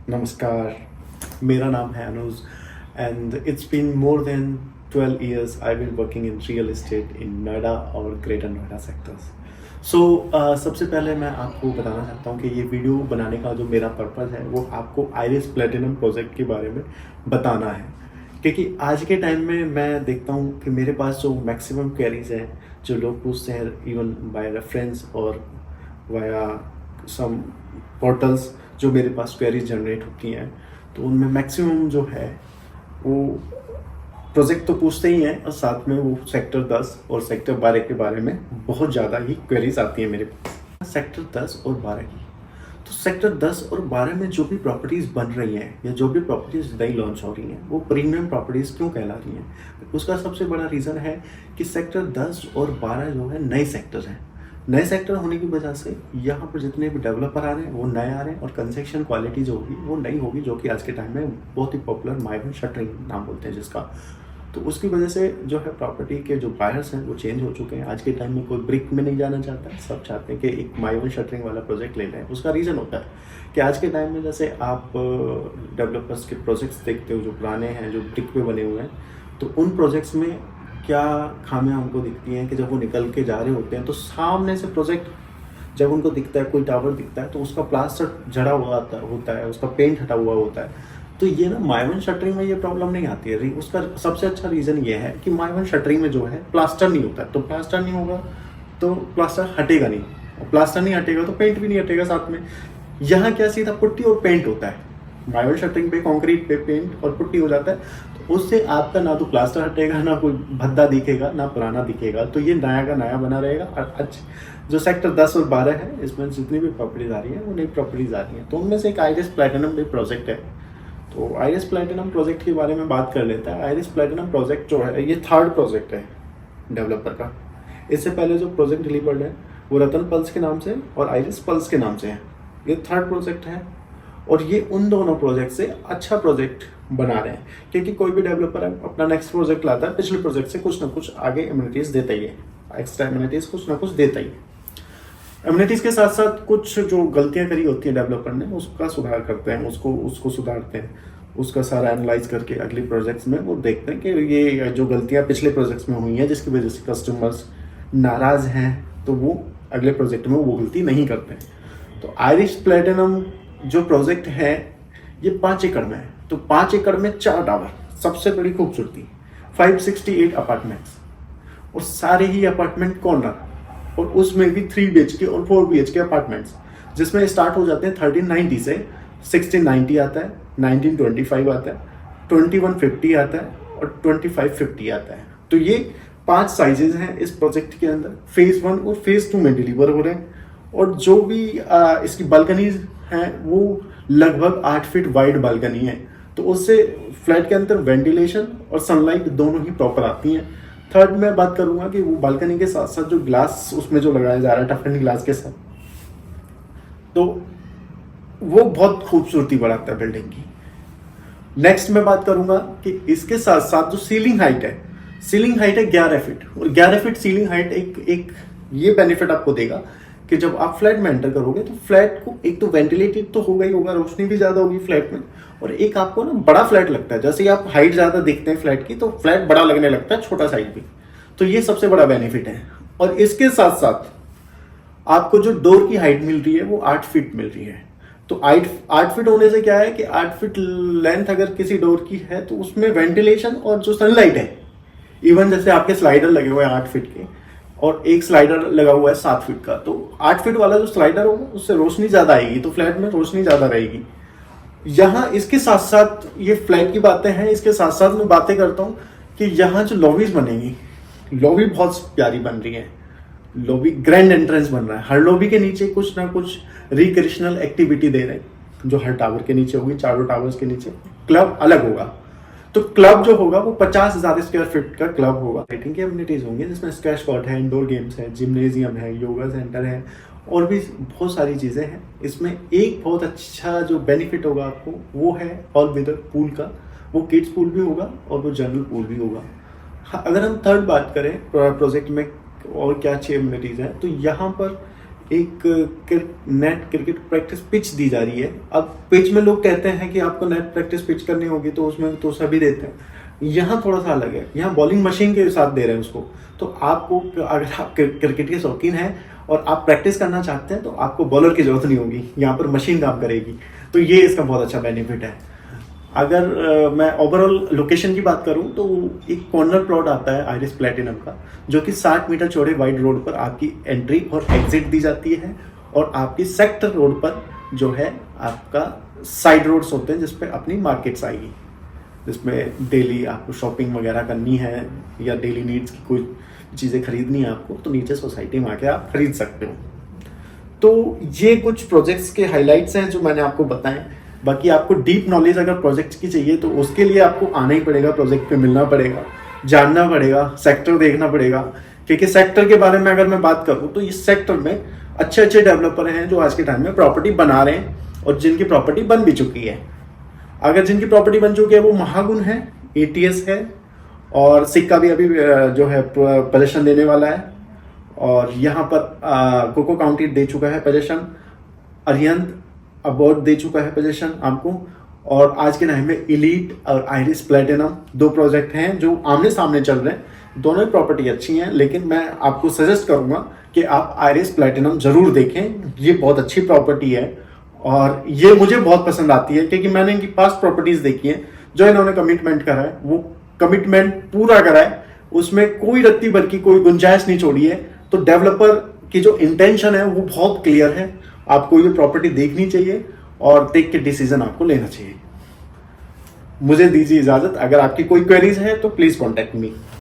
नमस्कार, मेरा नाम है Anuj and it's been more than 12 years I've been working in real estate in Noida और ग्रेटर नोएडा सेक्टर्स। सबसे पहले मैं आपको बताना चाहता हूँ कि ये वीडियो बनाने का जो मेरा पर्पज़ है वो आपको आइरिस प्लेटिनम प्रोजेक्ट के बारे में बताना है, क्योंकि आज के टाइम में मैं देखता हूँ कि मेरे पास जो मैक्सिमम क्वेरीज हैं, जो लोग पूछते हैं इवन बाय रेफरेंस और वाया सम पोर्टल्स, जो मेरे पास क्वेरीज जनरेट होती हैं, तो उनमें मैक्सिमम जो है वो प्रोजेक्ट तो पूछते ही हैं और साथ में वो सेक्टर 10 और सेक्टर 12 के बारे में बहुत ज़्यादा ही क्वेरीज आती हैं मेरे पास। सेक्टर 10 और 12 की, तो सेक्टर 10 और 12 में जो भी प्रॉपर्टीज़ बन रही हैं या जो भी प्रॉपर्टीज़ नई लॉन्च हो रही हैं वो प्रीमियम प्रॉपर्टीज़ क्यों कहला रही हैं? उसका सबसे बड़ा रीज़न है कि सेक्टर 10 और 12 जो है नए सेक्टर हैं। नए सेक्टर होने की वजह से यहाँ पर जितने भी डेवलपर आ रहे हैं वो नए आ रहे हैं और कंस्ट्रक्शन क्वालिटी जो होगी वो नई होगी, जो कि आज के टाइम में बहुत ही पॉपुलर माइवन शटरिंग नाम बोलते हैं जिसका। तो उसकी वजह से जो है प्रॉपर्टी के जो बायर्स हैं वो चेंज हो चुके हैं। आज के टाइम में कोई ब्रिक में नहीं जाना चाहता है, सब चाहते हैं कि एक माइवन शटरिंग वाला प्रोजेक्ट ले लें। उसका रीज़न होता है कि आज के टाइम में जैसे आप डेवलपर्स के प्रोजेक्ट्स देखते हो जो पुराने हैं, जो ब्रिक पे बने हुए हैं, तो उन प्रोजेक्ट्स में क्या खामियां हमको दिखती हैं कि जब वो निकल के जा रहे होते हैं तो सामने से प्रोजेक्ट जब उनको दिखता है, कोई टावर दिखता है, तो उसका प्लास्टर झड़ा हुआ होता है, उसका पेंट हटा हुआ होता है। तो ये ना माइवन शटरिंग में ये प्रॉब्लम नहीं आती है। उसका सबसे अच्छा रीज़न ये है कि माइवन शटरिंग में जो है प्लास्टर नहीं होता है, तो प्लास्टर नहीं होगा तो प्लास्टर हटेगा नहीं, और प्लास्टर नहीं हटेगा तो पेंट भी नहीं हटेगा साथ में। यहाँ क्या सीधा पुट्टी और पेंट होता है। माइवन शटरिंग पे कंक्रीट पे पेंट और पुट्टी हो जाता है, तो उससे आपका ना तो प्लास्टर हटेगा, ना कोई भद्दा दिखेगा, ना पुराना दिखेगा, तो ये नया का नया बना रहेगा। और अच्छा, जो सेक्टर 10 और 12 है इसमें जितनी भी प्रॉपर्टीज आ रही है वो नई प्रॉपर्टीज आ रही हैं। तो उनमें से एक आइरिस प्लैटिनम भी प्रोजेक्ट है। तो आइरिस प्लैटिनम प्रोजेक्ट के बारे में बात कर लेता है। आइरिस प्लैटिनम प्रोजेक्ट जो है ये थर्ड प्रोजेक्ट है डेवलपर का। इससे पहले जो प्रोजेक्ट डिलीवर्ड है वो रतन पल्स के नाम से और आइरिस पल्स के नाम से है। ये थर्ड प्रोजेक्ट है और ये उन दोनों प्रोजेक्ट से अच्छा प्रोजेक्ट बना रहे हैं, क्योंकि कोई भी डेवलपर अपना नेक्स्ट प्रोजेक्ट लाता है पिछले प्रोजेक्ट से कुछ ना कुछ आगे एमिनिटीज देता ही है, एक्स्ट्रा एमिनिटीज कुछ ना कुछ देता ही है। एमिनिटीज के साथ साथ कुछ जो गलतियां करी होती हैं डेवलपर ने उसका सुधार करते हैं, उसको सुधारते हैं, उसका सारा एनालाइज करके अगले प्रोजेक्ट्स में वो देखते हैं कि ये जो गलतियां पिछले प्रोजेक्ट्स में हुई हैं जिसकी वजह से कस्टमर्स नाराज हैं, तो वो अगले प्रोजेक्ट में वो गलती नहीं करते हैं। तो आइरिस प्लैटिनम जो प्रोजेक्ट है ये 5 एकड़ में है। तो 5 एकड़ में 4 टावर, सबसे बड़ी खूबसूरती 568 अपार्टमेंट्स, और सारे ही अपार्टमेंट कॉर्नर, और उसमें भी 3 BHK और 4 BHK अपार्टमेंट्स, जिसमें स्टार्ट हो जाते हैं 1390 से 1690 आता है, 1925 आता है, 2150 आता है और 2550 आता है। तो ये 5 साइजेज हैं इस प्रोजेक्ट के अंदर। फेज 1 और फेज 2 में डिलीवर हो रहे हैं, और जो भी इसकी बालकनीज हैं वो लगभग 8 फीट वाइड बालकनी है, तो उससे फ्लैट के अंदर वेंटिलेशन और सनलाइट दोनों ही प्रॉपर आती हैं। थर्ड में बात करूंगा कि वो बालकनी के साथ साथ जो ग्लास उसमें जो लगाया जा रहा है टफन ग्लास के साथ, तो वो बहुत खूबसूरती बढ़ाता है बिल्डिंग की। नेक्स्ट मैं बात करूंगा कि इसके साथ साथ जो सीलिंग हाइट है 11 फीट, और 11 फीट सीलिंग हाइट एक ये बेनिफिट आपको देगा कि जब आप फ्लैट में एंटर करोगे तो फ्लैट को एक तो वेंटिलेटेड तो होगा ही होगा, रोशनी भी ज्यादा होगी फ्लैट में, और एक आपको ना बड़ा फ्लैट लगता है। जैसे ही आप हाइट ज्यादा देखते हैं फ्लैट की तो फ्लैट बड़ा लगने लगता है, छोटा साइज भी। तो ये सबसे बड़ा बेनिफिट है। और इसके साथ साथ आपको जो डोर की हाइट मिल रही है वो 8 फीट मिल रही है। तो 8 फीट होने से क्या है कि 8 फीट लेंथ अगर किसी डोर की है तो उसमें वेंटिलेशन और जो सनलाइट है, इवन जैसे आपके स्लाइडर लगे हुए हैं 8 फीट के और एक स्लाइडर लगा हुआ है 7 फीट का, तो 8 फीट वाला जो स्लाइडर होगा उससे रोशनी ज्यादा आएगी, तो फ्लैट में रोशनी ज्यादा रहेगी। यहाँ इसके साथ साथ ये फ्लैट की बातें हैं, इसके साथ साथ मैं बातें करता हूँ कि यहाँ जो लॉबीज बनेगी, लॉबी बहुत प्यारी बन रही है। लॉबी ग्रैंड एंट्रेंस बन रहा है, हर लॉबी के नीचे कुछ ना कुछ रिक्रिएशनल एक्टिविटी दे रहे हैं, जो हर टावर के नीचे होगी, चारों टावर्स के नीचे क्लब अलग होगा। तो क्लब जो होगा वो 50,000 स्क्वायर फीट का क्लब होगा। राइटिंग की एमिनिटीज होंगी जिसमें स्क्वैश कोर्ट है, इंडोर गेम्स है, जिम्नेजियम है, योगा सेंटर है, और भी बहुत सारी चीज़ें हैं। इसमें एक बहुत अच्छा जो बेनिफिट होगा आपको वो है ऑल वेदर पूल का। वो किड्स पूल भी होगा और वो जनरल पूल भी होगा। हाँ, अगर हम थर्ड बात करें प्रोजेक्ट में और क्या अच्छी एमिनिटीज़ हैं, तो यहाँ पर एक नेट क्रिकेट प्रैक्टिस पिच दी जा रही है। अब पिच में लोग कहते हैं कि आपको नेट प्रैक्टिस पिच करनी होगी, तो उसमें तो सभी देते हैं। यहाँ थोड़ा सा अलग है, यहाँ बॉलिंग मशीन के साथ दे रहे हैं उसको। तो आपको, अगर आप क्रिकेट के शौकीन हैं और आप प्रैक्टिस करना चाहते हैं, तो आपको बॉलर की जरूरत नहीं होगी, यहाँ पर मशीन काम करेगी। तो ये इसका बहुत अच्छा बेनिफिट है। अगर मैं ओवरऑल लोकेशन की बात करूं, तो एक कॉर्नर प्लॉट आता है आइरिस प्लैटिनम का, जो कि 60 मीटर चौड़े वाइड रोड पर आपकी एंट्री और एग्जिट दी जाती है, और आपकी सेक्टर रोड पर जो है आपका साइड रोड्स होते हैं, जिसपे अपनी मार्केट्स आएगी, जिसमें डेली आपको शॉपिंग वगैरह करनी है या डेली नीड्स की कोई चीज़ें खरीदनी है आपको, तो नीचे सोसाइटी में आके आप खरीद सकते हो। तो ये कुछ प्रोजेक्ट्स के हाइलाइट्स हैं जो मैंने आपको बताए। बाकी आपको डीप नॉलेज अगर प्रोजेक्ट्स की चाहिए, तो उसके लिए आपको आना ही पड़ेगा, प्रोजेक्ट पे मिलना पड़ेगा, जानना पड़ेगा, सेक्टर देखना पड़ेगा। क्योंकि सेक्टर के बारे में अगर मैं बात करूं, तो इस सेक्टर में अच्छे अच्छे डेवलपर हैं जो आज के टाइम में प्रॉपर्टी बना रहे हैं, और जिनकी प्रॉपर्टी बन भी चुकी है। अगर जिनकी प्रॉपर्टी बन चुकी है वो महागुण है, एटीएस है, और सिक्का भी अभी जो है पोजीशन देने वाला है। और यहाँ पर कोको काउंटी दे चुका है पोजीशन, अरिहंत अवार्ड दे चुका है पोजीशन आपको। और आज के टाइम में इलीट और आइरिस प्लैटिनम 2 प्रोजेक्ट हैं जो आमने सामने चल रहे हैं। दोनों ही प्रॉपर्टी अच्छी हैं, लेकिन मैं आपको सजेस्ट करूंगा कि आप आइरिस प्लैटिनम जरूर देखें। ये बहुत अच्छी प्रॉपर्टी है और ये मुझे बहुत पसंद आती है, क्योंकि मैंने इनकी पास्ट प्रॉपर्टीज देखी है। जो इन्होंने कमिटमेंट करा है वो कमिटमेंट पूरा करा है, उसमें कोई रत्ती भर की कोई गुंजाइश नहीं छोड़ी है। तो डेवलपर की जो इंटेंशन है वो बहुत क्लियर है। आपको ये प्रॉपर्टी देखनी चाहिए और देख के डिसीजन आपको लेना चाहिए। मुझे दीजिए इजाजत। अगर आपकी कोई क्वेरीज है तो प्लीज कॉन्टेक्ट मी।